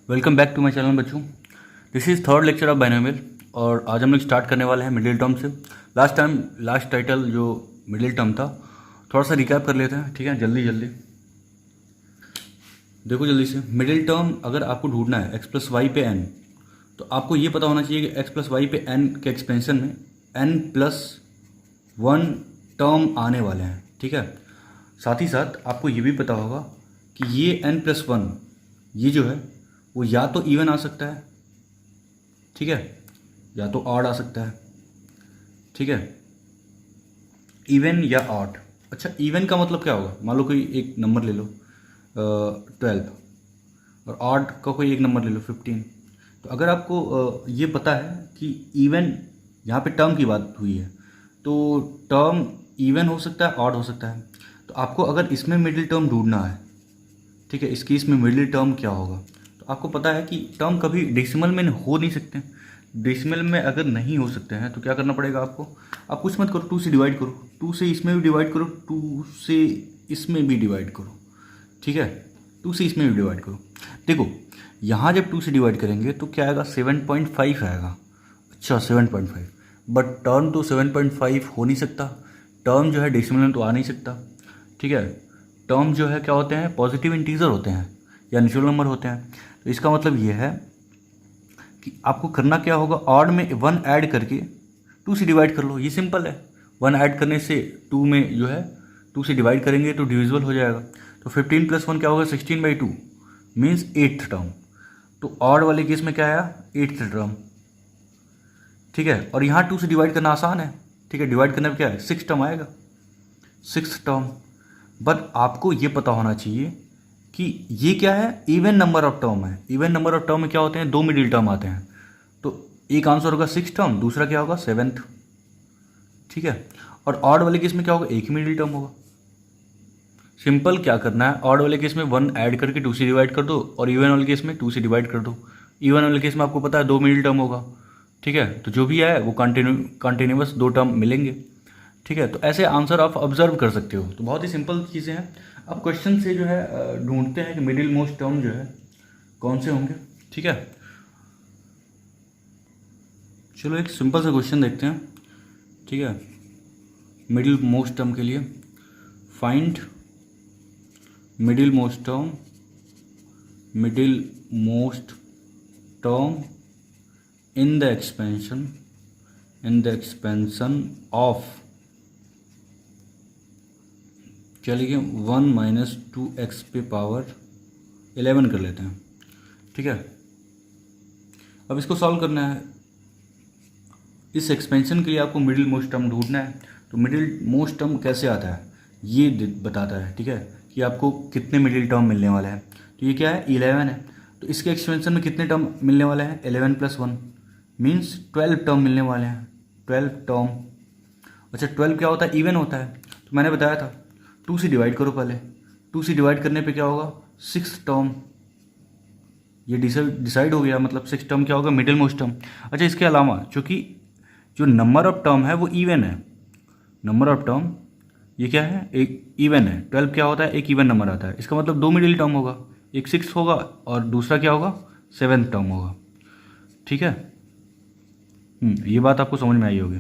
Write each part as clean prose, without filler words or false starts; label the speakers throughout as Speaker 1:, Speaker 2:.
Speaker 1: Welcome back to my channel बच्चों। This is third lecture of binomial और आज हम लोग स्टार्ट करने वाले हैं मिडिल टर्म से। लास्ट टाइटल जो मिडिल टर्म था, थोड़ा सा रिकैप कर लेते हैं, ठीक है। जल्दी देखो जल्दी से। मिडिल टर्म अगर आपको ढूंढना है एक्स प्लस वाई पे एन, तो आपको ये पता होना चाहिए कि एक्स प्लस वाई पे एन के एक्सपेंशन में एन प्लस वन टर्म आने वाले हैं, ठीक है। साथ ही साथ आपको ये भी पता होगा कि ये एन प्लस वन ये जो है वो या तो इवन आ सकता है, ठीक है, या तो ऑड आ सकता है, ठीक है। इवन या ऑड। अच्छा, इवन का मतलब क्या होगा? मान लो कोई एक नंबर ले लो 12 और ऑड का कोई एक नंबर ले लो 15। तो अगर आपको ये पता है कि इवन यहाँ पे टर्म की बात हुई है, तो टर्म इवन हो सकता है, ऑड हो सकता है। तो आपको अगर इसमें मिडिल टर्म ढूंढना है, ठीक है, इस केस में मिडिल टर्म क्या होगा, तो आपको पता है कि टर्म कभी डेसिमल में हो नहीं सकते। डेसिमल में अगर नहीं हो सकते हैं तो क्या करना पड़ेगा आपको? आप कुछ मत करो, 2 से डिवाइड करो, 2 से इसमें भी डिवाइड करो, 2 से इसमें भी डिवाइड करो, ठीक है, 2 से इसमें भी डिवाइड करो। देखो यहाँ जब 2 से डिवाइड करेंगे तो क्या आएगा? 7.5 आएगा। अच्छा 7.5, बट टर्म तो 7.5 हो नहीं सकता। टर्म जो है डेसिमल में तो आ नहीं सकता, ठीक है। टर्म जो है क्या होते हैं? पॉजिटिव इंटीजर होते हैं या नेचुरल नंबर होते हैं। तो इसका मतलब ये है कि आपको करना क्या होगा? ऑड में 1 ऐड करके 2 से डिवाइड कर लो, ये सिंपल है। 1 ऐड करने से 2 में जो है 2 से डिवाइड करेंगे तो डिविजिबल हो जाएगा। तो 15 + 1 क्या होगा? 16/2 मीन्स 8th टर्म। तो ऑड वाले केस में क्या आया? 8th टर्म, ठीक है। और यहाँ 2 से डिवाइड करना आसान है, ठीक है। डिवाइड करने में क्या है? 6 टर्म आएगा, 6th टर्म। बट आपको ये पता होना चाहिए कि ये क्या है? इवन नंबर ऑफ टर्म है। इवन नंबर ऑफ टर्म में क्या होते हैं? 2 मिडिल टर्म आते हैं। तो एक आंसर होगा 6th टर्म, दूसरा क्या होगा? 7th, ठीक है। और ऑड वाले केस में क्या होगा? एक ही मिडिल टर्म होगा। सिंपल क्या करना है? ऑड वाले केस में 1 ऐड करके 2 से डिवाइड कर दो, और इवन वाले केस में 2 से डिवाइड कर दो। इवन वाले केस में आपको पता है 2 मिडिल टर्म होगा, ठीक है। तो जो भी है वो कंटिन्यूस 2 टर्म मिलेंगे, ठीक है। तो ऐसे आंसर आप ऑब्जर्व कर सकते हो। तो बहुत ही सिंपल चीज़ें हैं। अब क्वेश्चन से जो है ढूंढते हैं कि मिडिल मोस्ट टर्म जो है कौन से होंगे, ठीक है। चलो एक सिंपल सा क्वेश्चन देखते हैं, ठीक है। मिडिल मोस्ट टर्म के लिए find middle most term in the expansion of, चलिए 1 - 2x पे पावर 11 कर लेते हैं, ठीक है। अब इसको सॉल्व करना है। इस एक्सपेंशन के लिए आपको मिडिल मोस्ट टर्म ढूंढना है। तो मिडिल मोस्ट टर्म कैसे आता है ये बताता है, ठीक है, कि आपको कितने मिडिल टर्म मिलने वाले हैं। तो ये क्या है? 11 है। तो इसके एक्सपेंशन में कितने टर्म मिलने वाले हैं? 11 + 1 मीन्स 12 टर्म मिलने वाले हैं, 12 टर्म। अच्छा 12 क्या होता है? इवन होता है। तो मैंने बताया था 2 से डिवाइड करो पहले, 2 से डिवाइड करने पे क्या होगा? 6th term. ये डिसाइड हो गया, मतलब 6th टर्म क्या होगा? Middle most term. अच्छा इसके अलावा चूँकि जो नंबर ऑफ टर्म है वो इवन है, नंबर ऑफ टर्म ये क्या है? एक इवन है। 12 क्या होता है? एक इवन नंबर आता है। इसका मतलब 2 मिडिल टर्म होगा, एक 6 होगा और दूसरा क्या होगा? 7th टर्म होगा, ठीक है। ये बात आपको समझ में आई होगी।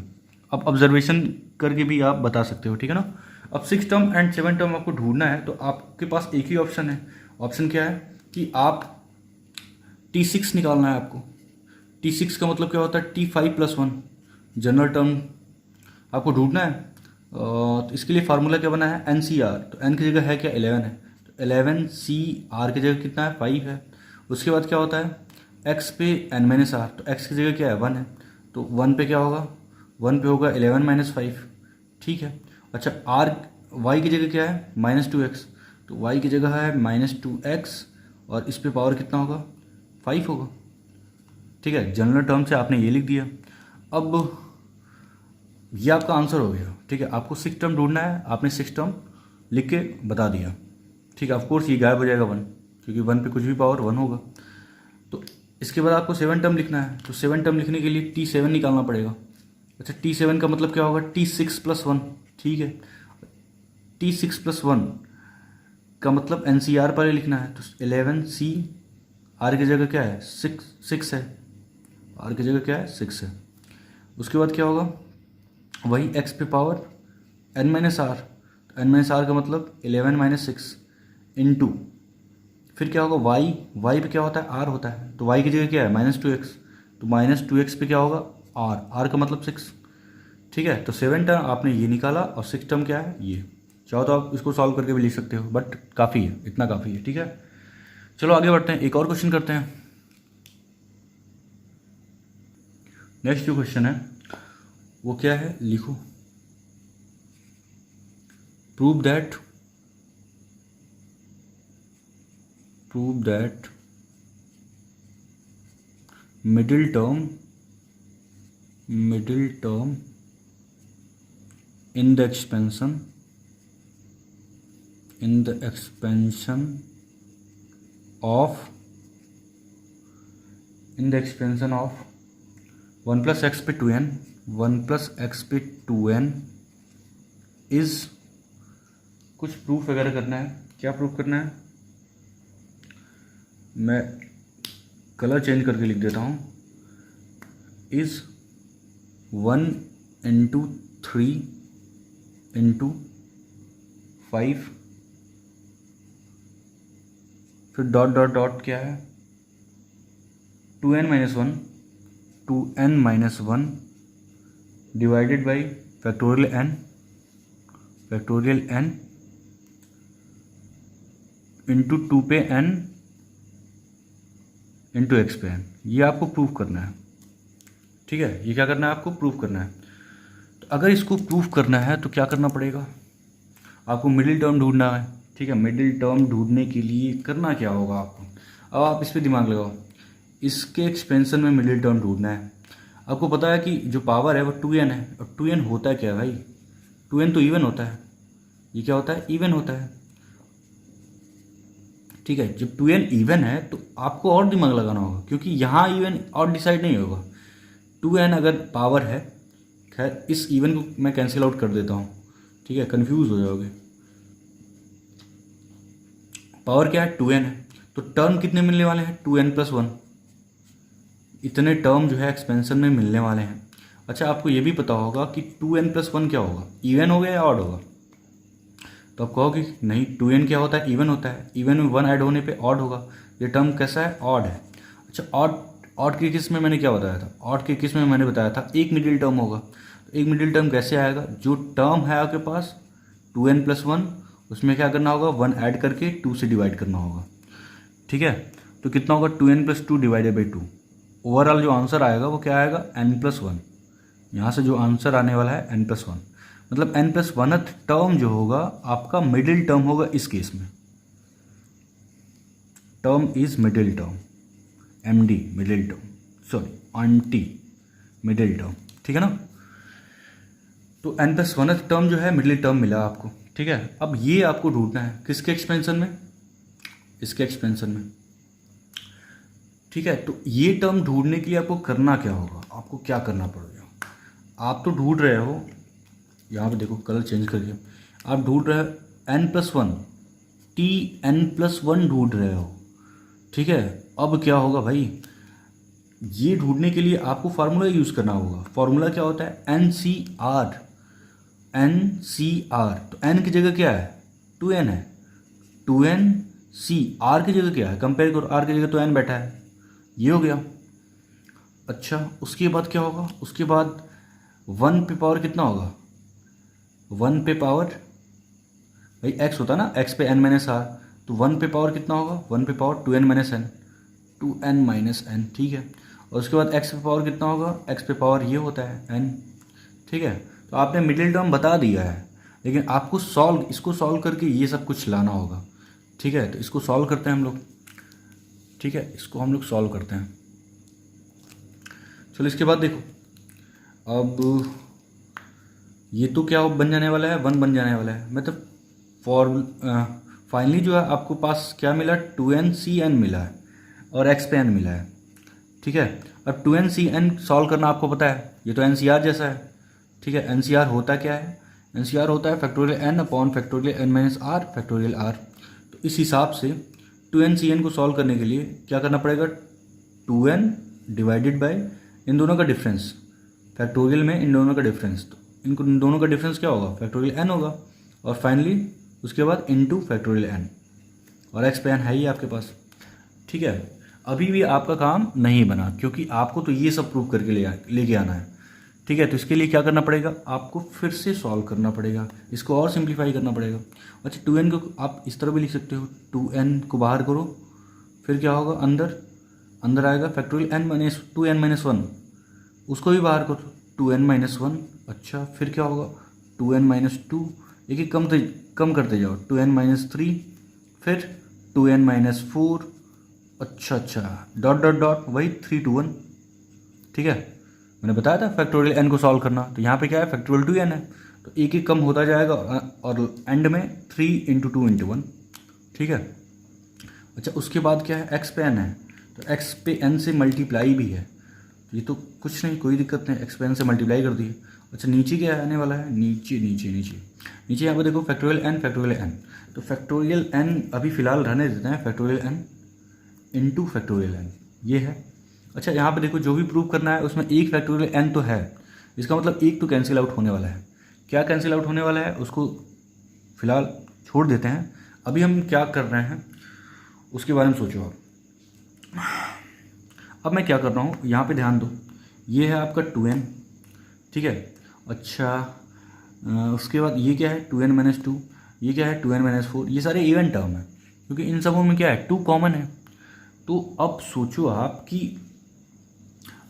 Speaker 1: अब ऑब्जर्वेशन करके भी आप बता सकते हो, ठीक है ना। अब 6th term and 7th term आपको ढूंढना है, तो आपके पास एक ही ऑप्शन है। ऑप्शन क्या है? कि आप T6 निकालना है आपको। T6 का मतलब क्या होता है? T5 + 1 जनरल टर्म आपको ढूंढना है। तो इसके लिए फार्मूला क्या बना है? NCR। तो n की जगह है क्या? 11 है। तो 11 CR की जगह कितना है? 5 है। उसके बाद क्या होता है? x पे n - r, तो x की जगह क्या है? 1 है। तो 1 पे क्या होगा? 1 पे होगा 11 - 5, ठीक है। अच्छा r y की जगह क्या है? -2x, तो y की जगह है -2x और इस पे पावर कितना होगा? 5 होगा, ठीक है। जनरल टर्म से आपने ये लिख दिया। अब ये आपका आंसर हो गया, ठीक है। आपको 6th टर्म ढूंढना है, आपने 6th टर्म लिख के बता दिया, ठीक है। ऑफकोर्स ये गायब हो जाएगा 1, क्योंकि 1 पे कुछ भी पावर 1 होगा। तो इसके बाद आपको 7th टर्म लिखना है। तो 7th टर्म लिखने के लिए T7 निकालना पड़ेगा। अच्छा T7 का मतलब क्या होगा? T6 + 1, ठीक है। T6 + 1 का मतलब NCR पहले लिखना है। तो 11 CR आर की जगह क्या है 6 है, आर की जगह क्या है 6 है। उसके बाद क्या होगा, वही एक्स पे पावर एन माइनस आर, तो एन माइनस आर का मतलब 11 माइनस 6 इंटू, फिर क्या होगा वाई, वाई पे क्या होता है आर होता है, तो वाई की जगह क्या है -2x, तो -2x पे क्या होगा आर, आर का मतलब 6। ठीक है, तो 7 टर्म आपने ये निकाला और 6 टर्म क्या है ये। चाहो तो आप इसको सॉल्व करके भी लिख सकते हो, बट काफ़ी है, इतना काफ़ी है। ठीक है, चलो आगे बढ़ते हैं, एक और क्वेश्चन करते हैं। नेक्स्ट जो क्वेश्चन है वो क्या है, लिखो, prove that middle term in the expansion of 1 plus x पे 2n, 1 plus x पे 2n इज, कुछ प्रूफ वगैरह करना है। क्या प्रूफ करना है, मैं कलर चेंज करके लिख देता हूँ, इज 1 into 3 into 5, फिर डॉट डॉट डॉट क्या है 2n minus 1 divided by factorial n into 2 पे n इंटू x पे n। ये आपको प्रूफ करना है। ठीक है, ये क्या करना है आपको प्रूफ करना है। तो अगर इसको प्रूफ करना है तो क्या करना पड़ेगा, आपको मिडिल टर्म ढूंढना है। ठीक है, मिडिल टर्म ढूंढने के लिए करना क्या होगा आपको, अब आप इस पर दिमाग लगाओ, इसके एक्सपेंशन में मिडिल टर्म ढूंढना है। आपको पता है कि जो पावर है वो 2n है, और 2n होता है क्या भाई, 2n तो इवन होता है, ये क्या होता है इवन होता है। ठीक है, जब 2n इवन है तो आपको और दिमाग लगाना होगा, क्योंकि यहाँ इवन और डिसाइड नहीं होगा। 2n अगर पावर है, खैर इस इवन को मैं कैंसिल आउट कर देता हूँ। ठीक है, कंफ्यूज हो जाओगे। पावर क्या है 2n है, तो टर्म कितने मिलने वाले हैं 2n प्लस 1, इतने टर्म जो है एक्सपेंशन में मिलने वाले हैं। अच्छा, आपको ये भी पता होगा कि 2n प्लस 1 क्या होगा, इवन होगा या ऑड होगा, तो आप कहोगे नहीं 2n क्या होता है इवन होता है, इवन में 1 ऐड होने पे ऑड होगा, ये टर्म कैसा है ऑड है। अच्छा, ऑड के केस में मैंने क्या बताया था, ऑड के केस में मैंने बताया था एक मिडिल टर्म होगा। तो एक मिडिल टर्म कैसे आएगा, जो टर्म है आपके पास 2n प्लस 1, उसमें क्या करना होगा 1 ऐड करके 2 से डिवाइड करना होगा। ठीक है, तो कितना होगा 2n plus 2 divided by 2। Overall जो आंसर आएगा वो क्या आएगा n प्लस 1, यहाँ से जो आंसर आने वाला है n प्लस 1, मतलब n प्लस 1th टर्म जो होगा आपका मिडिल टर्म होगा। इस केस में term is middle term, MD middle term, sorry aunty middle term. ठीक है ना, तो n प्लस 1th टर्म जो है मिडिल टर्म मिला आपको। ठीक है, अब ये आपको ढूंढना है किसके एक्सपेंशन में, इसके एक्सपेंशन में। ठीक है, तो ये टर्म ढूंढने के लिए आपको करना क्या होगा, आपको क्या करना पड़ेगा, आप तो ढूंढ रहे हो, यहाँ पे देखो कलर चेंज करके, आप ढूंढ रहे हो n प्लस 1, Tn प्लस 1 ढूंढ रहे हो। ठीक है, अब क्या होगा भाई, ये ढूंढने के लिए आपको फार्मूला यूज़ करना होगा। फार्मूला क्या होता है NCR, तो n की जगह क्या है 2n है, 2n C, r की जगह क्या है, कंपेयर करो, r की जगह तो n बैठा है, ये हो गया। अच्छा, उसके बाद क्या होगा, उसके बाद 1 पे पावर कितना होगा, 1 पे पावर भाई x होता है ना, x पे n माइनस आर, तो 1 पे पावर कितना होगा, 1 पे power 2n minus n, 2n minus n। ठीक है, और उसके बाद x पे पावर कितना होगा, x पे पावर ये होता है n। ठीक है, तो आपने मिडिल टर्म बता दिया है, लेकिन आपको इसको सॉल्व करके ये सब कुछ लाना होगा। ठीक है, तो इसको सॉल्व करते हैं हम लोग। ठीक है, इसको हम लोग सॉल्व करते हैं। चलो इसके बाद देखो, अब ये तो क्या बन जाने वाला है 1 बन जाने वाला है, मतलब फाइनली जो है आपको पास क्या मिला 2nCn मिला है और x पे n मिला है। ठीक है, अब 2nCn सॉल्व करना आपको पता है, ये तो NCR जैसा है। ठीक है, NCR होता क्या है, NCR होता है factorial n upon factorial n minus r factorial r। तो इस हिसाब से 2n को सॉल्व करने के लिए क्या करना पड़ेगा, 2n डिवाइडेड बाय इन दोनों का डिफरेंस, फैक्टोरियल में इन दोनों का डिफरेंस, तो इन दोनों का डिफरेंस क्या होगा, फैक्टोरियल n होगा, और फाइनली उसके बाद इनटू फैक्टोरियल n, और एक्स पे n है ही आपके पास। ठीक है, अभी भी आपका काम नहीं बना क्योंकि आपको तो ये सब प्रूव करके लेके आना है। ठीक है, तो इसके लिए क्या करना पड़ेगा, आपको फिर से सॉल्व करना पड़ेगा, इसको और सिंप्लीफाई करना पड़ेगा। अच्छा 2n को आप इस तरह भी लिख सकते हो, 2n को बाहर करो, फिर क्या होगा, अंदर आएगा factorial n minus 2n minus 1, उसको भी बाहर करो, 2n माइनस 1। अच्छा फिर क्या होगा, 2n माइनस 2, एक एक कम करते जाओ, 2n माइनस 3, फिर 2n माइनस 4। अच्छा डॉट डॉट डॉट, वही 3 to 1। ठीक है, मैंने बताया था फैक्टोरियल n को सॉल्व करना, तो यहाँ पे क्या है, फैक्टोरियल 2n है, तो एक एक कम होता जाएगा और एंड में 3 into 2 into 1। ठीक है, अच्छा उसके बाद क्या है, x पे n है, तो x पे n से मल्टीप्लाई भी है, तो ये तो कुछ नहीं, कोई दिक्कत नहीं, x पे n से मल्टीप्लाई कर दिए। अच्छा नीचे क्या आने वाला है, नीचे यहाँ पे देखो फैक्टोरियल n, तो फैक्टोरियल n अभी फ़िलहाल रहने देते हैं, factorial n into factorial n ये है। अच्छा यहाँ पे देखो जो भी प्रूव करना है उसमें एक फैक्टोरियल n तो है, इसका मतलब एक तो कैंसिल आउट होने वाला है। क्या कैंसिल आउट होने वाला है उसको फ़िलहाल छोड़ देते हैं, अभी हम क्या कर रहे हैं उसके बारे में सोचो आप। अब मैं क्या कर रहा हूँ, यहाँ पे ध्यान दो, ये है आपका 2n। ठीक है, अच्छा उसके बाद ये क्या है, 2n माइनस 2, ये क्या है 2n माइनस 4, ये सारे इवन टर्म है क्योंकि इन सबों में क्या है, 2 कॉमन है। तो अब सोचो आप कि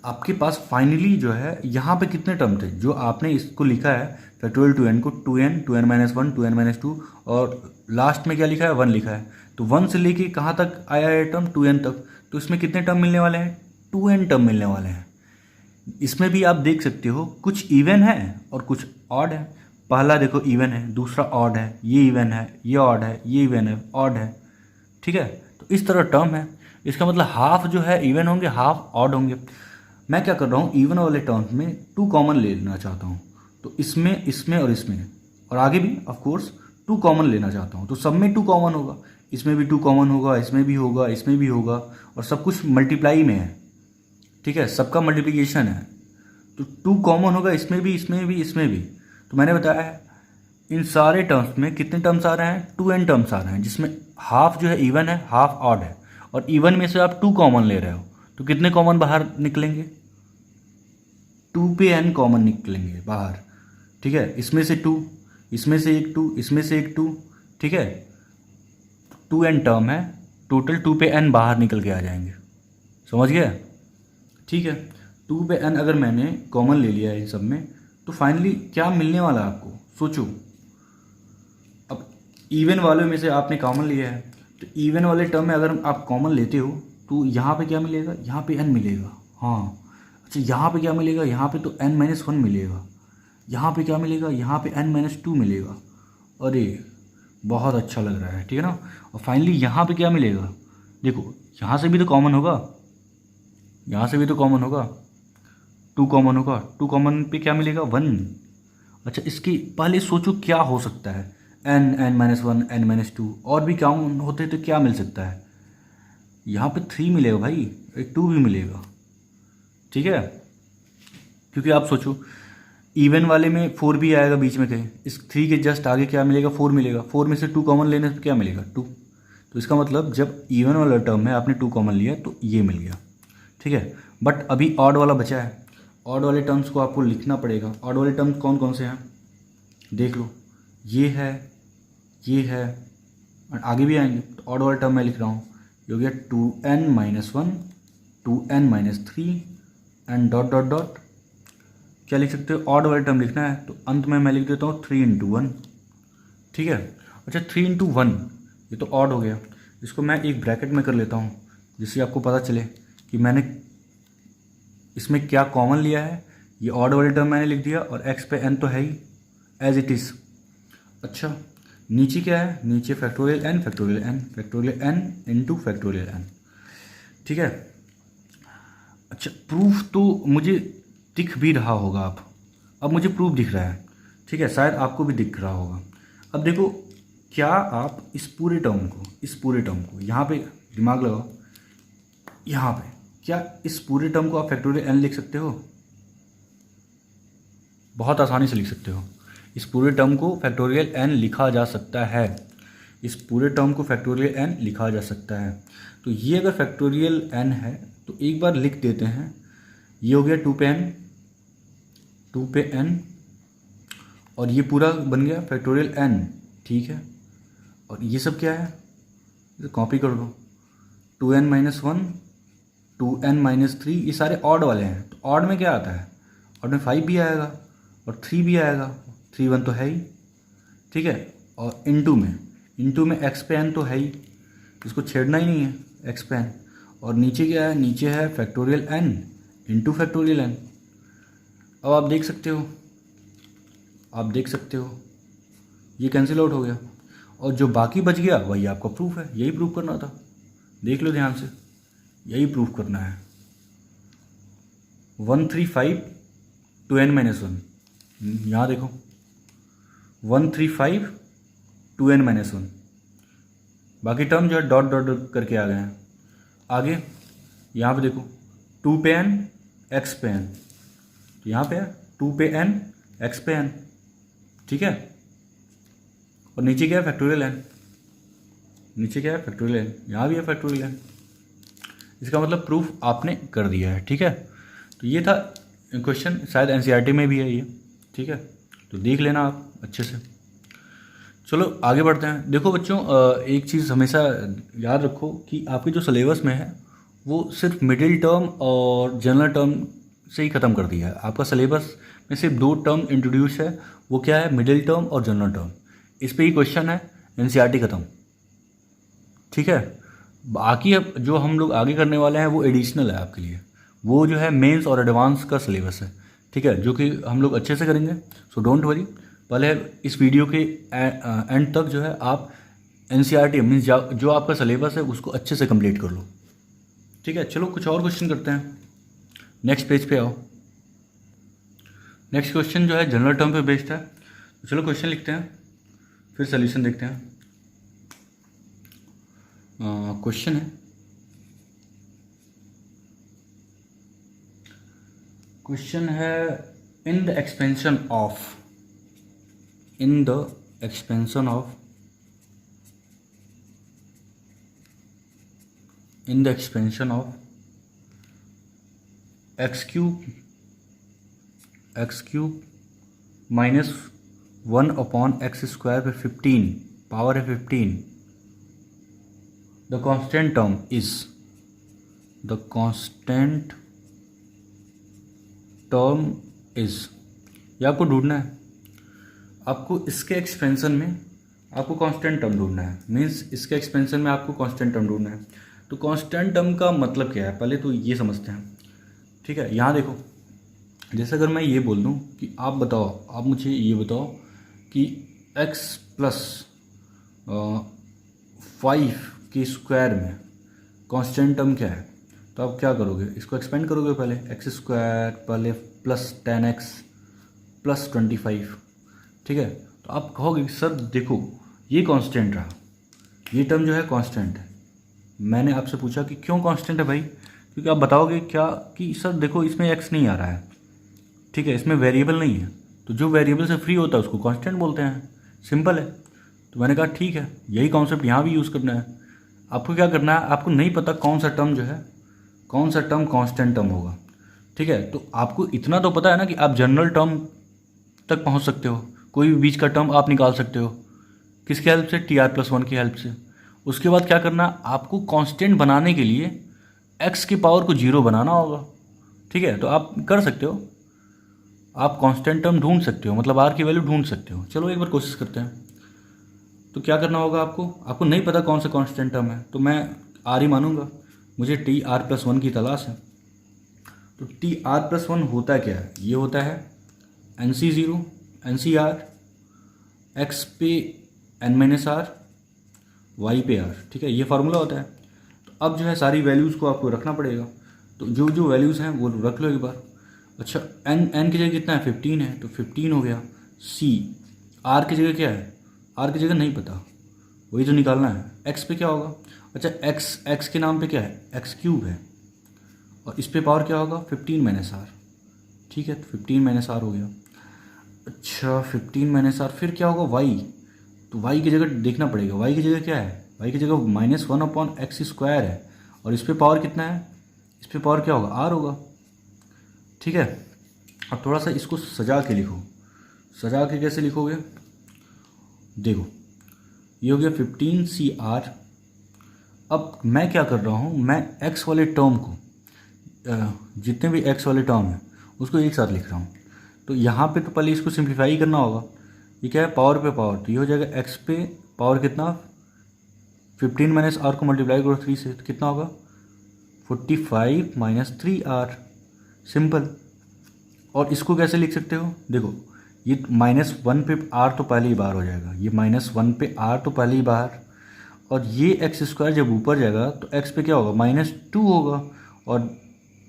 Speaker 1: आपके पास फाइनली जो है यहाँ पे कितने टर्म थे, जो आपने इसको लिखा है फैक्टोरियल 2n को, 2n माइनस 1, 2n माइनस 2, और लास्ट में क्या लिखा है, 1 लिखा है, तो 1 से लेके कहाँ तक आया है टर्म, 2n तक, तो इसमें कितने टर्म मिलने वाले हैं, 2n टर्म मिलने वाले हैं। इसमें भी आप देख सकते हो कुछ इवन है और कुछ ऑड है, पहला देखो इवन है, दूसरा ऑड है, ये इवन है, ये ऑड है, ये इवन है, ऑड है। ठीक है, तो इस तरह टर्म है, इसका मतलब हाफ जो है इवन होंगे, हाफ ऑड होंगे। मैं क्या कर रहा हूँ, इवन वाले टर्म्स में 2 कॉमन लेना चाहता हूँ, तो इसमें और आगे भी ऑफ कोर्स 2 कॉमन लेना चाहता हूँ, तो सब में 2 कॉमन होगा, इसमें भी 2 कॉमन होगा, इसमें भी होगा, इसमें भी होगा, और सब कुछ मल्टीप्लाई में है। ठीक है, सबका मल्टीप्लिकेशन है, तो 2 कॉमन होगा, इसमें भी। तो मैंने बताया है इन सारे टर्म्स में कितने टर्म्स आ रहे हैं, 2n टर्म्स आ रहे हैं, जिसमें हाफ जो है इवन है, हाफ ऑड है, और इवन में से आप 2 कॉमन ले रहे हो, तो कितने कॉमन बाहर निकलेंगे, 2 पे n कॉमन निकलेंगे बाहर। ठीक है, इसमें से 2, इसमें से एक 2, इसमें से एक 2। ठीक है, 2n टर्म है, टोटल 2 पे n बाहर निकल के आ जाएंगे, समझ गया। ठीक है, 2 पे n अगर मैंने कॉमन ले लिया है इन सब में, तो फाइनली क्या मिलने वाला है आपको, सोचो। अब इवन वाले में से आपने कॉमन लिया है, तो इवन वाले टर्म में अगर आप कॉमन लेते हो तो यहाँ पे क्या मिलेगा, यहाँ पे n मिलेगा। हाँ अच्छा, यहाँ पे क्या मिलेगा, यहाँ पे तो n माइनस 1 मिलेगा, यहाँ पे क्या मिलेगा, यहाँ पे n माइनस 2 मिलेगा। अरे बहुत अच्छा लग रहा है, ठीक है ना। और फाइनली यहाँ पे क्या मिलेगा, देखो यहाँ से भी तो कॉमन होगा, यहाँ से भी तो कॉमन होगा, 2 कॉमन होगा, 2 कॉमन पे क्या मिलेगा, 1। अच्छा इसकी पहले सोचो क्या हो सकता है, n माइनस 1, n माइनस 2, और भी कॉमन होते तो क्या मिल सकता है, यहाँ पे 3 मिलेगा भाई, एक 2 भी मिलेगा। ठीक है, क्योंकि आप सोचो इवन वाले में 4 भी आएगा बीच में कहीं, इस 3 के जस्ट आगे क्या मिलेगा, 4 मिलेगा, 4 में से 2 कॉमन लेने से क्या मिलेगा, 2। तो इसका मतलब जब इवन वाला टर्म में आपने 2 कॉमन लिया तो ये मिल गया। ठीक है, बट अभी ऑड वाला बचा है, ऑड वाले टर्म्स को आपको लिखना पड़ेगा। ऑड वाले टर्म्स कौन कौन से हैं देख लो, ये है और आगे भी आएंगे। तो ऑड वाला टर्म मैं लिख रहा हूँ, ये हो गया 2n minus 1, 2n minus 3 and dot dot dot. क्या लिख सकते हो, ऑड वाला टर्म लिखना है तो अंत में मैं लिख देता हूँ 3 into 1। ठीक है, अच्छा 3 into 1 ये तो ऑड हो गया, इसको मैं एक ब्रैकेट में कर लेता हूँ जिससे आपको पता चले कि मैंने इसमें क्या कॉमन लिया है। ये ऑड वाले टर्म मैंने लिख दिया और x पे n तो है ही एज इट इज़। अच्छा नीचे क्या है, नीचे factorial n into factorial n। ठीक है, अच्छा प्रूफ तो मुझे दिख भी रहा होगा, अब मुझे प्रूफ दिख रहा है। ठीक है, शायद आपको भी दिख रहा होगा। अब देखो क्या आप इस पूरे टर्म को यहाँ पे दिमाग लगाओ, यहाँ पे क्या इस पूरे टर्म को आप फैक्टोरियल n लिख सकते हो? बहुत आसानी से लिख सकते हो। इस पूरे टर्म को फैक्टोरियल n लिखा जा सकता है। इस पूरे टर्म को फैक्टोरियल n लिखा जा सकता है। तो ये अगर फैक्टोरियल n है तो एक बार लिख देते हैं। ये हो गया 2 पे n और ये पूरा बन गया फैक्टोरियल n, ठीक है। और ये सब क्या है, इसे कॉपी कर दो। 2n - 1, 2n - 3, ये सारे ऑड वाले हैं। तो ऑड में क्या आता है? ऑड में 5 भी आएगा और 3 भी आएगा। 3 1 तो है ही, ठीक है। और इनटू में x पे n तो है ही, इसको छेड़ना ही नहीं है x पे n। और नीचे क्या है? नीचे है factorial n into factorial n। अब आप देख सकते हो ये कैंसिल आउट हो गया और जो बाकी बच गया वही आपका प्रूफ है। यही प्रूफ करना था, देख लो ध्यान से, यही प्रूफ करना है। 135 2n - 1, यहाँ देखो 135 2n - 1, बाकी टर्म जो है डॉट डॉट करके आ गए हैं। आगे यहाँ पे देखो 2 पे n x पे n, तो यहाँ पे है 2 पे n x पे n, ठीक है। और नीचे क्या है? Factorial n। यहाँ भी है फैक्टोरियल n। इसका मतलब प्रूफ आपने कर दिया है, ठीक है। तो ये था क्वेश्चन, शायद एनसीईआरटी में भी है ये, ठीक है। तो देख लेना आप अच्छे से। चलो आगे बढ़ते हैं। देखो बच्चों, एक चीज़ हमेशा याद रखो कि आपके जो सिलेबस में है वो सिर्फ मिडिल टर्म और जनरल टर्म से ही ख़त्म कर दिया है। आपका सिलेबस में सिर्फ 2 टर्म इंट्रोड्यूस है, वो क्या है? मिडिल टर्म और जनरल टर्म। इस पे ही क्वेश्चन है, एनसीईआरटी ख़त्म, ठीक है। बाकी अब जो हम लोग आगे करने वाले हैं वो एडिशनल है आपके लिए, वो जो है मेंस और एडवांस का सिलेबस है, ठीक है, जो कि हम लोग अच्छे से करेंगे। सो डोंट वरी, पहले इस वीडियो के एंड तक जो है आप एनसीईआरटी मीन्स जो आपका सिलेबस है उसको अच्छे से कंप्लीट कर लो, ठीक है। चलो कुछ और क्वेश्चन करते हैं, नेक्स्ट पेज पे आओ। नेक्स्ट क्वेश्चन जो है जनरल टर्म पे बेस्ड है। तो चलो क्वेश्चन लिखते हैं, फिर सोल्यूशन देखते हैं। क्वेश्चन है इन the expansion of x cube minus 1 upon x square पे 15 पावर है 15। The constant term is ये आपको ढूंढना है। आपको इसके एक्सपेंशन में आपको कांस्टेंट टर्म ढूंढना है, मीन्स इसके एक्सपेंशन में आपको कांस्टेंट टर्म ढूंढना है। तो कांस्टेंट टर्म का मतलब क्या है, पहले तो ये समझते हैं, ठीक है। यहाँ देखो, जैसे अगर मैं ये बोल दूँ कि आप मुझे ये बताओ कि x प्लस 5 के स्क्वायर में कांस्टेंट टर्म क्या है, तो आप क्या करोगे? इसको एक्सपेंड करोगे पहले, x स्क्वायर पहले प्लस 10x प्लस 25, ठीक है। तो आप कहोगे कि सर देखो ये कांस्टेंट रहा, ये टर्म जो है कांस्टेंट है। मैंने आपसे पूछा कि क्यों कांस्टेंट है भाई, क्योंकि आप बताओगे क्या कि सर देखो इसमें x नहीं आ रहा है, ठीक है, इसमें वेरिएबल नहीं है, तो जो वेरिएबल से फ्री होता है उसको कांस्टेंट बोलते हैं, सिंपल है। तो मैंने कहा ठीक है, यही कॉन्सेप्ट यहाँ भी यूज़ करना है। आपको क्या करना है, आपको नहीं पता कौन सा टर्म कांस्टेंट टर्म होगा, ठीक है। तो आपको इतना तो पता है ना कि आप जनरल टर्म तक पहुँच सकते हो, कोई भी बीच का टर्म आप निकाल सकते हो, किसकी हेल्प से? tr+1 की हेल्प से। उसके बाद क्या करना, आपको कांस्टेंट बनाने के लिए x की पावर को 0 बनाना होगा, ठीक है। तो आप कर सकते हो, आप कांस्टेंट टर्म ढूंढ सकते हो, मतलब r की वैल्यू ढूंढ सकते हो। चलो एक बार कोशिश करते हैं। तो क्या करना होगा आपको नहीं पता कौन सा कांस्टेंट टर्म है, तो मैं r ही मानूंगा, मुझे tr+1 की तलाश है। तो tr+1 होता क्या है? ये होता है NCR x पे n-r y पे r, ठीक है, ये फार्मूला होता है। तो अब जो है सारी वैल्यूज़ को आपको रखना पड़ेगा, तो जो जो वैल्यूज़ हैं वो रख लो एक बार। अच्छा, n की जगह कितना है? 15 है, तो 15 हो गया। c r की जगह क्या है? r की जगह नहीं पता, वही तो निकालना है। एक्स पे क्या होगा, अच्छा एक्स के नाम पे क्या है, एक्स क्यूब है, और इस पे पावर क्या होगा 15 माइनस आर। ठीक है, तो 15 माइनस आर हो गया। अच्छा 15 माइनस आर, फिर क्या होगा वाई, तो वाई की जगह देखना पड़ेगा, वाई की जगह क्या है, वाई की जगह -1/x² है, और इस पे पावर कितना है, इस पे पावर क्या होगा आर होगा। ठीक है, अब थोड़ा सा इसको सजा के लिखो। सजा के कैसे लिखोगे, देखो ये हो गया 15 CR। अब मैं क्या कर रहा हूँ, मैं x वाले टर्म को जितने भी x वाले टर्म हैं उसको एक साथ लिख रहा हूँ। तो यहाँ पे तो पहले इसको सिंप्लीफाई करना होगा। ये क्या है, पावर पे पावर, तो ये हो जाएगा x पे पावर कितना, 15 माइनस आर को मल्टीप्लाई करो 3 से, तो कितना होगा 45 माइनस 3r, सिंपल। और इसको कैसे लिख सकते हो, देखो ये -1 पे r तो पहले ही बाहर हो जाएगा, ये -1 पे r तो पहले ही बाहर, और ये x² जब ऊपर जाएगा तो x पे क्या होगा -2 होगा, और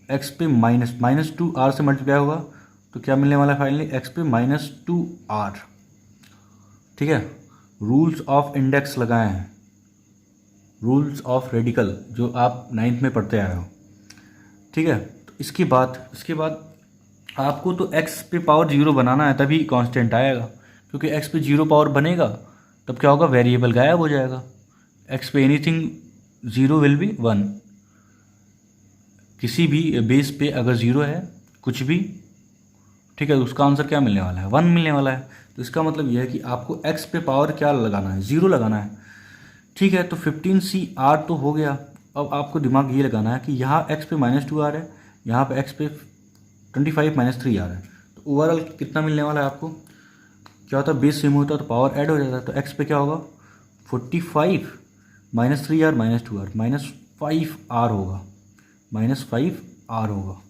Speaker 1: x पे -2r से मल्टीप्लाई होगा, तो क्या मिलने वाला है फाइनली, x पे -2r। ठीक है, रूल्स ऑफ इंडेक्स लगाए हैं, रूल्स ऑफ रेडिकल जो आप 9th में पढ़ते आए हो। ठीक है, तो इसके बाद आपको तो x पे पावर 0 बनाना है, तभी कांस्टेंट आएगा, क्योंकि x पे 0 पावर बनेगा तब क्या होगा, वेरिएबल गायब हो जाएगा। x pay anything 0 will be 1, किसी भी बेस पे अगर 0 है कुछ भी, ठीक है, तो उसका आंसर क्या मिलने वाला है, 1 मिलने वाला है। तो इसका मतलब यह है कि आपको x पे पावर क्या लगाना है, 0 लगाना है। ठीक है, तो 15CR तो हो गया। अब आपको दिमाग ये लगाना है कि यहाँ x पे -2r है, यहाँ पे x पे 25 माइनस 3r है, तो ओवरऑल कितना मिलने वाला है आपको, क्या होता है बेस सेम होता है तो पावर ऐड हो जाता है, तो x पे क्या होगा 45 minus 3r minus 2r -5r होगा, -5r होगा।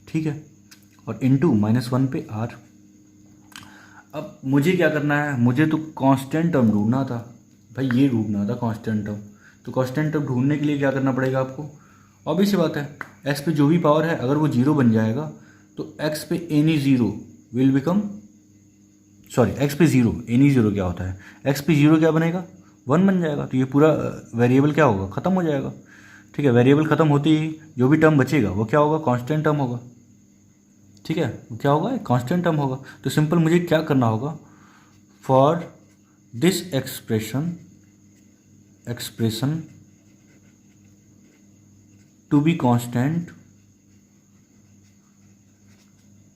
Speaker 1: ठीक है, और इंटू -1 पे r। अब मुझे क्या करना है, मुझे तो कांस्टेंट टर्म ढूंढना था भाई, ये ढूंढना था कांस्टेंट टर्म। तो कांस्टेंट टर्म ढूंढने के लिए क्या करना पड़ेगा आपको, ऑब्वियस सी बात है, x पे जो भी पावर है अगर वो 0 बन जाएगा तो x पे any 0 will become, sorry x पे 0 एनी 0 क्या होता है, x पे 0 क्या बनेगा 1 बन जाएगा, तो ये पूरा वेरिएबल क्या होगा, ख़त्म हो जाएगा। ठीक है, वेरिएबल ख़त्म होते ही जो भी टर्म बचेगा वो क्या होगा, कांस्टेंट टर्म होगा। ठीक है, वो क्या होगा, कांस्टेंट टर्म होगा। तो सिंपल मुझे क्या करना होगा, for this expression to be constant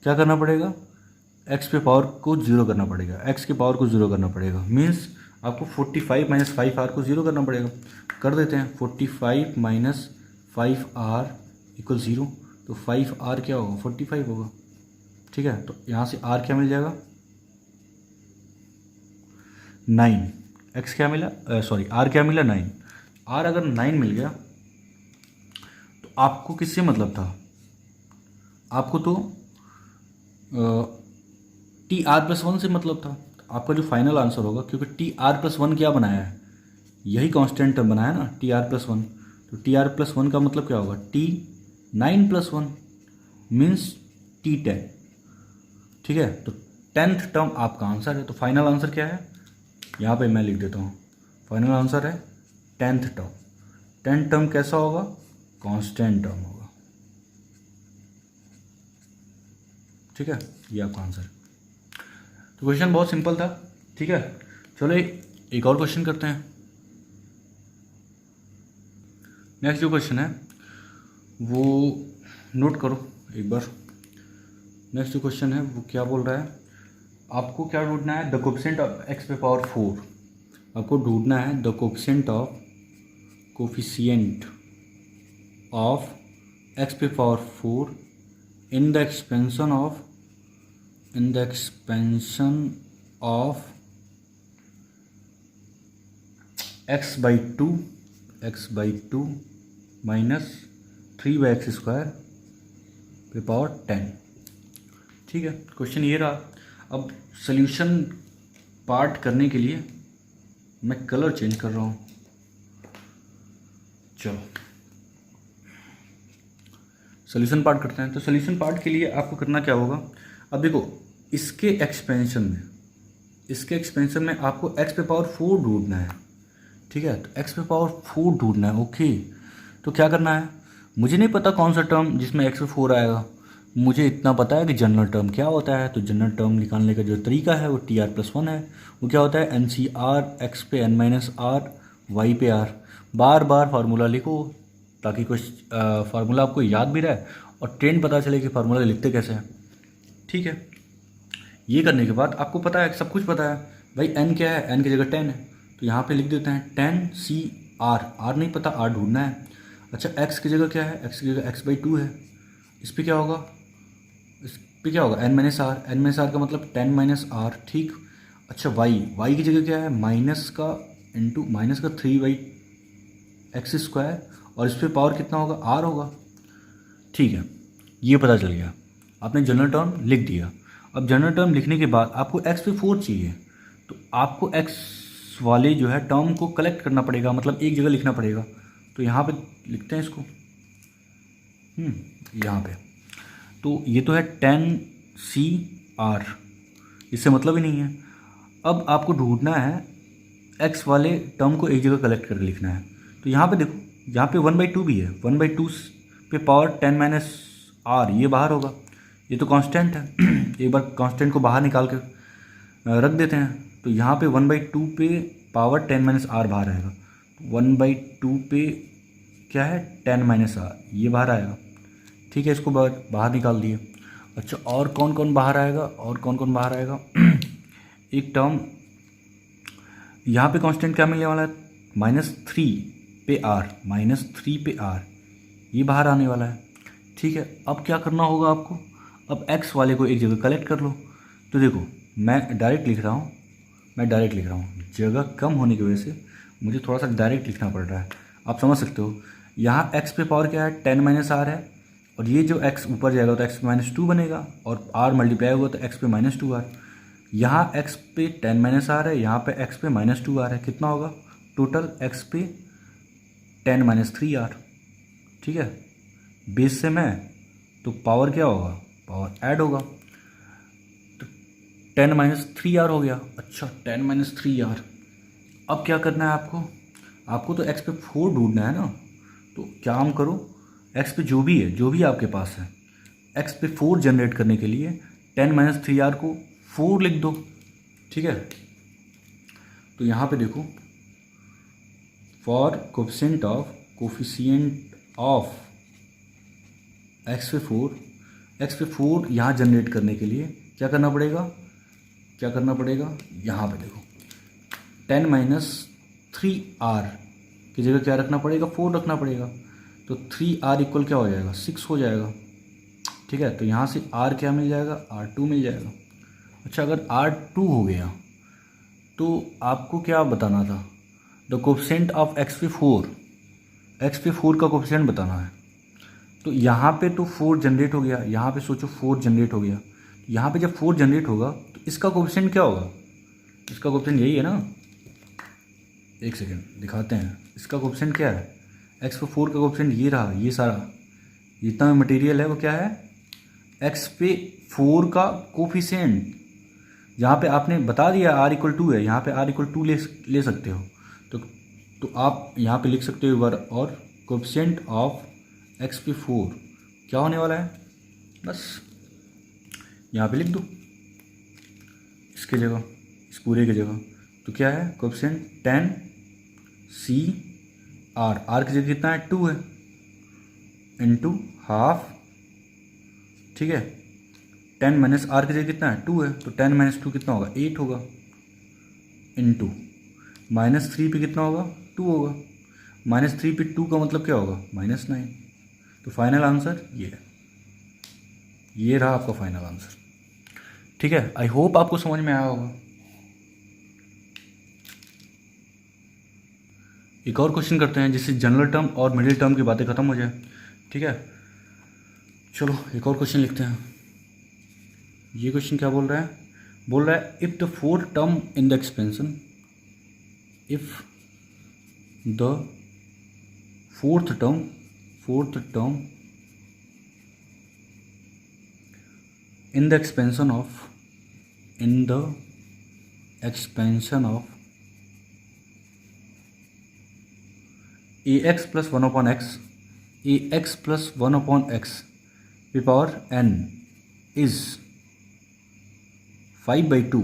Speaker 1: क्या करना पड़ेगा, x पे पावर को 0 करना पड़ेगा, x के पावर को 0 करना पड़ेगा, मीन्स आपको 45 माइनस 5r को 0 करना पड़ेगा। कर देते हैं, 45 माइनस 5r इक्वल 0, तो 5r क्या होगा 45 होगा। ठीक है, तो यहाँ से r क्या मिल जाएगा 9, x क्या मिला, सॉरी r क्या मिला 9। r अगर 9 मिल गया तो आपको किससे मतलब था, आपको तो TR+1 से मतलब था। आपका जो फाइनल आंसर होगा, क्योंकि TR+1 क्या बनाया है, यही कांस्टेंट टर्म बनाया ना TR+1, तो TR+1 का मतलब क्या होगा T9+1 मीन्स T10। ठीक है, तो 10th टर्म आपका आंसर है। तो फाइनल आंसर क्या है, यहाँ पे मैं लिख देता हूँ, फाइनल आंसर है 10th टर्म। 10th टर्म कैसा होगा, कांस्टेंट टर्म होगा। ठीक है, ये आपका आंसर। तो क्वेश्चन बहुत सिंपल था। ठीक है, चलो एक और क्वेश्चन करते हैं। नेक्स्ट जो क्वेश्चन है वो नोट करो एक बार। नेक्स्ट जो क्वेश्चन है वो क्या बोल रहा है, आपको क्या ढूंढना है, द कोफिशिएंट ऑफ x पे पावर 4। आपको ढूंढना है द कोफिशिएंट ऑफ x पे power 4 in the expansion of x/2 minus 3/x² पे पावर 10। ठीक है, क्वेश्चन ये रहा। अब सॉल्यूशन पार्ट करने के लिए मैं कलर चेंज कर रहा हूँ। चलो सॉल्यूशन पार्ट करते हैं। तो सॉल्यूशन पार्ट के लिए आपको करना क्या होगा, अब देखो इसके एक्सपेंशन में आपको x पे पावर 4 ढूंढना है। ठीक है, तो एक्स पे पावर 4 ढूंढना है। ओके, तो क्या करना है, मुझे नहीं पता कौन सा टर्म जिसमें एक्स पे 4 आएगा, मुझे इतना पता है कि जनरल टर्म क्या होता है। तो जनरल टर्म निकालने का जो तरीका है वो TR+1 है। वो क्या होता है, NCR एक्स पे n-R वाई पे आर। बार बार फार्मूला लिखो ताकि कुछ फार्मूला आपको याद भी रहे और ट्रेंड पता चले कि फार्मूला लिखते कैसे हैं। ठीक है, ये करने के बाद आपको पता है, सब कुछ पता है भाई, n क्या है, n की जगह 10 है, तो यहाँ पे लिख देते हैं 10 CR। R नहीं पता, R ढूंढना है। अच्छा, x की जगह क्या है, x की जगह x/2 है। इस पर क्या होगा, इस पर क्या होगा, n-R का मतलब 10 - R। ठीक। अच्छा, y की जगह क्या है, माइनस का इंटू माइनस का 3/x², और इस पर पावर कितना होगा, R होगा। ठीक है, ये पता चल गया, आपने जनरल टर्म लिख दिया। अब जनरल टर्म लिखने के बाद आपको x पे 4 चाहिए, तो आपको x वाले जो है टर्म को कलेक्ट करना पड़ेगा, मतलब एक जगह लिखना पड़ेगा। तो यहाँ पे लिखते हैं इसको, यहाँ पे तो ये तो है 10 CR, इससे मतलब ही नहीं है। अब आपको ढूंढना है x वाले टर्म को एक जगह कलेक्ट करके लिखना है। तो यहाँ पे देखो, यहाँ पे 1/2 भी है, 1/2 पे पावर 10 - R, ये बाहर होगा, ये तो कांस्टेंट है। एक बार कांस्टेंट को बाहर निकाल के रख देते हैं, तो यहाँ पे 1/2 पे पावर 10 - R बाहर आएगा। 1/2 पे क्या है, 10 - R, ये बाहर आएगा। ठीक है, इसको बाहर निकाल दिए। अच्छा, और कौन कौन बाहर आएगा, और कौन कौन बाहर आएगा, एक टर्म यहाँ पे कांस्टेंट क्या मिलने वाला है, -3 पे R, -3 पे R, ये बाहर आने वाला है। ठीक है, अब क्या करना होगा आपको, अब x वाले को एक जगह कलेक्ट कर लो। तो देखो, मैं डायरेक्ट लिख रहा हूँ, जगह कम होने की वजह से मुझे थोड़ा सा डायरेक्ट लिखना पड़ रहा है, आप समझ सकते हो। यहाँ x पे पावर क्या है, 10 - R है, और ये जो x ऊपर जाएगा तो x पे -2 बनेगा, और R मल्टीप्लाई होगा तो x पे -2R। यहाँ x पे 10 - R है, यहाँ पे x पे -2R है, कितना होगा टोटल, x पे 10 - 3R। ठीक है, बेस से मैं, तो पावर क्या होगा, पावर ऐड होगा, तो 10 - 3R हो गया। अच्छा, 10 - 3R। अब क्या करना है आपको तो x पे 4 ढूंढना है ना, तो काम करो, x पे जो भी आपके पास है, x पे 4 जनरेट करने के लिए 10 - 3R को 4 लिख दो। ठीक है, तो यहाँ पे देखो, फॉर कोफिशिएंट ऑफ x पे 4 यहाँ जनरेट करने के लिए क्या करना पड़ेगा, यहाँ पे देखो 10 - 3R की जगह क्या रखना पड़ेगा, 4 रखना पड़ेगा। तो 3R इक्वल क्या हो जाएगा, 6 हो जाएगा। ठीक है, तो यहाँ से R क्या मिल जाएगा, R2 मिल जाएगा। अच्छा, अगर R2 हो गया तो आपको क्या बताना था, द कोफिशिएंट ऑफ x पे 4 का कोफिशिएंट बताना है। तो यहाँ पे तो 4 जनरेट हो गया, यहाँ पे सोचो 4 जनरेट हो गया, यहाँ पे जब 4 जनरेट होगा तो इसका कोफिशिएंट क्या होगा, इसका कोफिशिएंट यही है ना, एक सेकेंड दिखाते हैं, इसका कोफिशिएंट क्या है, x पे 4 का कोफिशिएंट ये रहा, ये सारा जितना मटेरियल है वो क्या है, x पे 4 का कोफिशिएंट। जहाँ पे आपने बता दिया R = 2 है, यहाँ पे R = 2 ले सकते हो, तो आप यहाँ पे लिख सकते हो एक बार, और कोफिशिएंट ऑफ x पे 4 क्या होने वाला है, बस यहाँ पे लिख दो इसके जगह, इस पूरे की जगह। तो क्या है, कोफिशिएंट 10 CR, R की जगह कितना है, 2 है, इंटू हाफ। ठीक है, 10 - R की जगह कितना है, 2 है, तो 10 - 2 कितना होगा, 8 होगा, इंटू -3 पे कितना होगा, 2 होगा, -3 पे 2 का मतलब क्या होगा, -9। तो फाइनल आंसर ये रहा आपका फाइनल आंसर। ठीक है, आई होप आपको समझ में आया होगा। एक और क्वेश्चन करते हैं जिससे जनरल टर्म और मिडिल टर्म की बातें खत्म हो जाए। ठीक है, चलो एक और क्वेश्चन लिखते हैं। ये क्वेश्चन क्या बोल रहा है, if the fourth term in the expansion, if the fourth term in the expansion of a x plus one upon x, a x plus one upon x पे power n is 5/2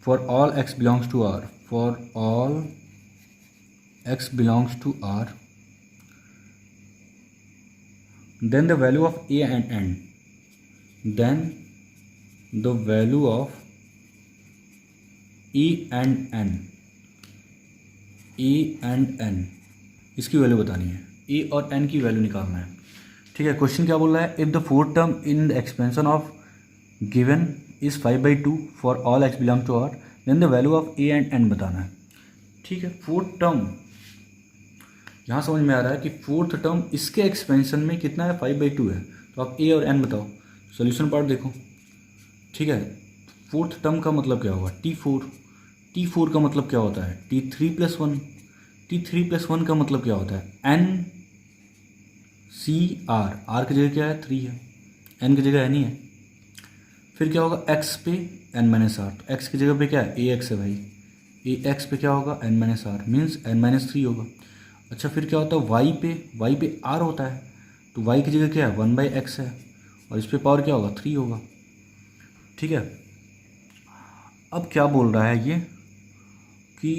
Speaker 1: for all x belongs to R, for all x belongs to R, then the value of a and n, then the value of e and n, e and n इसकी value बतानी है, e और n की value निकालना है। ठीक है, question क्या बोल रहा है, if the fourth term in the expansion of given is 5/2 for all x belong to R, then the value of a and n बताना है। ठीक है, फोर्थ टर्म यहाँ समझ में आ रहा है कि फोर्थ टर्म इसके एक्सपेंशन में कितना है, 5/2 है। तो आप a और n बताओ, सॉल्यूशन पार्ट देखो। ठीक है, फोर्थ टर्म का मतलब क्या होगा, T4 का मतलब क्या होता है, T3 + 1, T3 + 1 का मतलब क्या होता है, NCR, R की जगह क्या है, 3 है, n की जगह n ही है। फिर क्या होगा, x पे n-r, तो x की जगह पे क्या है, ax है भाई, ax पे क्या होगा, n-r मीन्स n-3 होगा। अच्छा, फिर क्या होता है, y पे r होता है, तो y की जगह क्या है, 1/x है, और इस पे पावर क्या होगा, 3 होगा। ठीक है, अब क्या बोल रहा है ये कि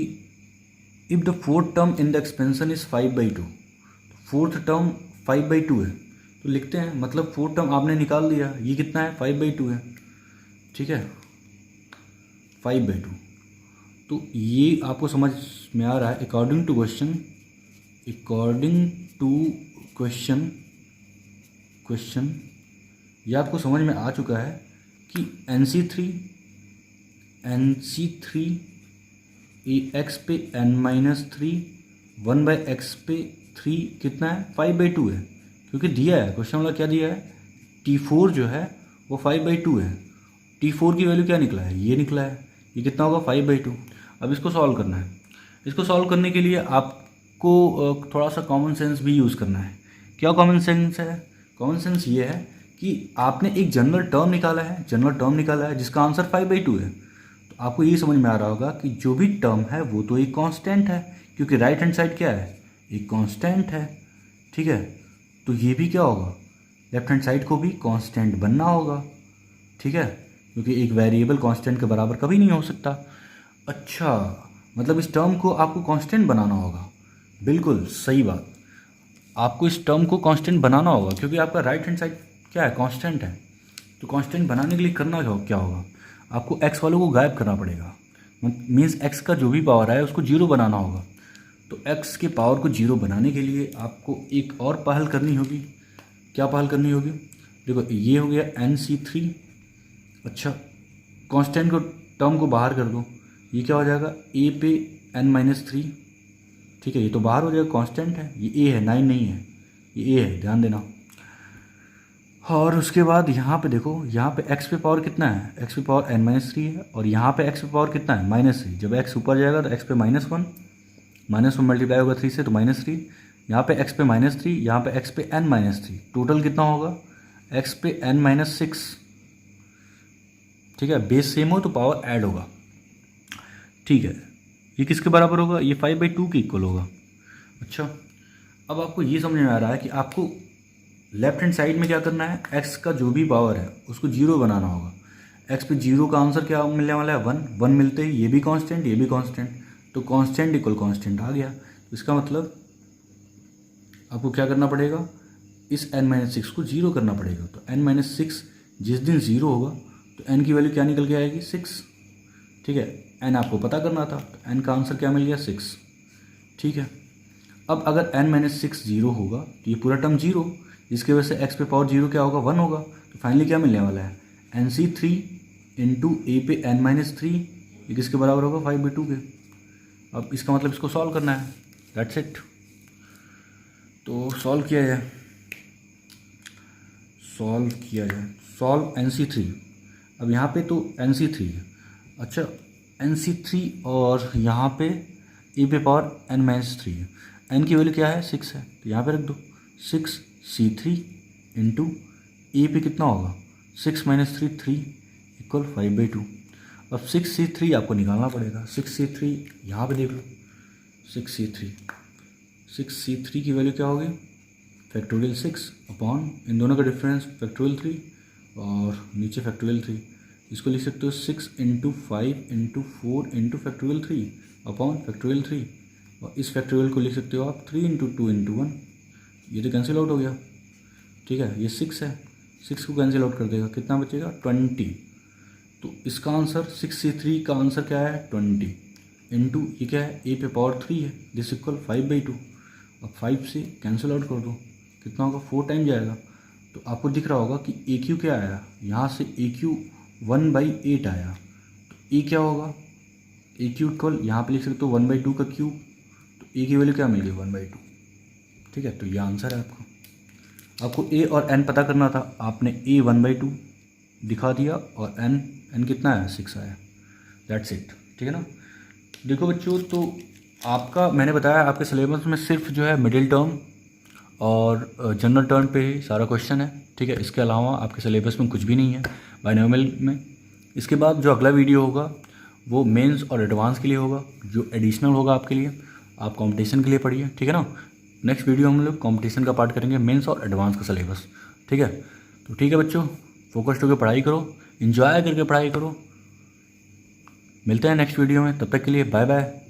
Speaker 1: if the fourth term in the expansion is 5/2, fourth term 5/2 है, तो लिखते हैं, मतलब फोर्थ टर्म आपने निकाल दिया, ये कितना है, 5/2 है। ठीक है, 5/2, तो ये आपको समझ में आ रहा है। अकॉर्डिंग टू क्वेश्चन ये आपको समझ में आ चुका है कि NC3 ax पे n-3 1/x पे 3 कितना है, 5/2 है, क्योंकि दिया है, क्वेश्चन वाला क्या दिया है, T4 जो है वो 5/2 है। T4 की वैल्यू क्या निकला है, ये निकला है, ये कितना होगा, 5/2। अब इसको सॉल्व करना है। इसको सॉल्व करने के लिए आपको थोड़ा सा कॉमन सेंस भी यूज़ करना है। क्या कॉमन सेंस है, कॉमन सेंस ये है कि आपने एक जनरल टर्म निकाला है जिसका आंसर 5/2 है। तो आपको ये समझ में आ रहा होगा कि जो भी टर्म है वो तो एक कांस्टेंट है, क्योंकि राइट हैंड साइड क्या है, एक कांस्टेंट है। ठीक है, तो ये भी क्या होगा, लेफ्ट हैंड साइड को भी कांस्टेंट बनना होगा। ठीक है, क्योंकि एक वेरिएबल कांस्टेंट के बराबर कभी नहीं हो सकता। अच्छा, मतलब इस टर्म को आपको कांस्टेंट बनाना होगा, बिल्कुल सही बात, आपको इस टर्म को कांस्टेंट बनाना होगा, क्योंकि आपका राइट हैंड साइड क्या है, कांस्टेंट है। तो कांस्टेंट बनाने के लिए करना क्या होगा, आपको x वालों को गायब करना पड़ेगा, मीन्स x का जो भी पावर है उसको 0 बनाना होगा। तो x के पावर को 0 बनाने के लिए आपको एक और पहल करनी होगी। क्या पहल करनी होगी, देखो ये हो गया NC3। अच्छा, कांस्टेंट को टर्म को बाहर कर दो, ये क्या हो जाएगा, a पे n-3। ठीक है, ये तो बाहर हो जाएगा, कांस्टेंट है, ये a है, 9 नहीं है, ये a है, ध्यान देना। और उसके बाद यहाँ पे देखो, यहाँ पे x पे पावर कितना है, x पे पावर n-3 है, और यहाँ पे x पे पावर कितना है, -3। जब x ऊपर जाएगा तो x पे -1 मल्टीप्लाई होगा 3 से, तो -3। यहाँ पे x पे -3, यहाँ पे x पे n-3, टोटल कितना होगा, x पे n-6। ठीक है, बेस सेम हो तो पावर ऐड होगा। ठीक है, ये किसके बराबर होगा, ये 5/2 के इक्वल होगा। अच्छा, अब आपको ये समझ में आ रहा है कि आपको लेफ्ट हैंड साइड में क्या करना है, x का जो भी पावर है उसको 0 बनाना होगा। x पे 0 का आंसर क्या मिलने वाला है, 1 मिलते ही ये भी कांस्टेंट, ये भी कांस्टेंट, तो कांस्टेंट इक्वल कांस्टेंट आ गया। इसका मतलब आपको क्या करना पड़ेगा, इस n-6 को 0 करना पड़ेगा। तो n-6 जिस दिन 0 होगा तो n की वैल्यू क्या निकल के आएगी, 6। ठीक है, n आपको पता करना था, तो n का आंसर क्या मिल गया, 6। ठीक है, अब अगर n-6 0 होगा तो ये पूरा टर्म 0, इसकी वजह से x पे पावर 0 क्या होगा, 1 होगा। तो फाइनली क्या मिलने वाला है, NC3 इंटू a पे n-3, ये किसके बराबर होगा, 5/2 के। अब इसका मतलब इसको सॉल्व करना है, दैट्स इट। तो सॉल्व किया जाए, सॉल्व NC3। अब यहाँ पे तो NC3 है। अच्छा, NC3 और यहाँ पे a पे पावर n-3 है, n की वैल्यू क्या है, 6 है, तो यहाँ पे रख दो, 6C3 इंटू ए पे कितना होगा, 6 - 3 3 इक्वल 5/2। अब 6C3 आपको निकालना पड़ेगा। 6C3 यहाँ पे देख लो, 6c3 की वैल्यू क्या होगी, फैक्टोरियल 6 अपॉन इन दोनों का डिफरेंस फैक्टोरियल 3 और नीचे फैक्टोरियल 3। इसको लिख सकते हो 6 into 5 into 4 into factorial 3 upon factorial 3, और इस फैक्टोरियल को लिख सकते हो आप 3 इंटू 2 इंटू 1। ये तो कैंसिल आउट हो गया, ठीक है। ये 6 है, 6 को कैंसिल आउट कर देगा, कितना बचेगा 20। तो इसका आंसर 6c3 का आंसर क्या है 20 इंटू ये क्या है a पे पावर 3 है, दिस इक्वल 5/2। अब 5 से कैंसिल आउट कर दो, कितना होगा 4 टाइम जाएगा। तो आपको दिख रहा होगा कि ए क्यू क्या आया, यहाँ से ए क्यू 1/8 आया। तो ए क्या होगा, ए क्यू इक्वल यहाँ पे लिख सकते हो 1/2 का क्यूब, तो ए की वैल्यू क्या मिल गई 1/2, ठीक है। तो ये आंसर है आपका। आपको ए और एन पता करना था, आपने ए 1/2 दिखा दिया और एन कितना है 6 आया, दैट्स इट, ठीक है ना। देखो बच्चों, तो आपका मैंने बताया आपके सिलेबस में सिर्फ जो है मिडिल टर्म और जनरल टर्म पे ही सारा क्वेश्चन है, ठीक है। इसके अलावा आपके सिलेबस में कुछ भी नहीं है बाइनोमियल में। इसके बाद जो अगला वीडियो होगा वो मेंस और एडवांस के लिए होगा, जो एडिशनल होगा आपके लिए, आप कंपटीशन के लिए पढ़िए, ठीक है ना। नेक्स्ट वीडियो हम लोग कंपटीशन का पार्ट करेंगे, मेंस और एडवांस का सिलेबस, ठीक है। तो ठीक है बच्चों, फोकस्ड होकर पढ़ाई करो, एंजॉय करके पढ़ाई करो। मिलते हैं नेक्स्ट वीडियो में, तब तक के लिए बाय बाय।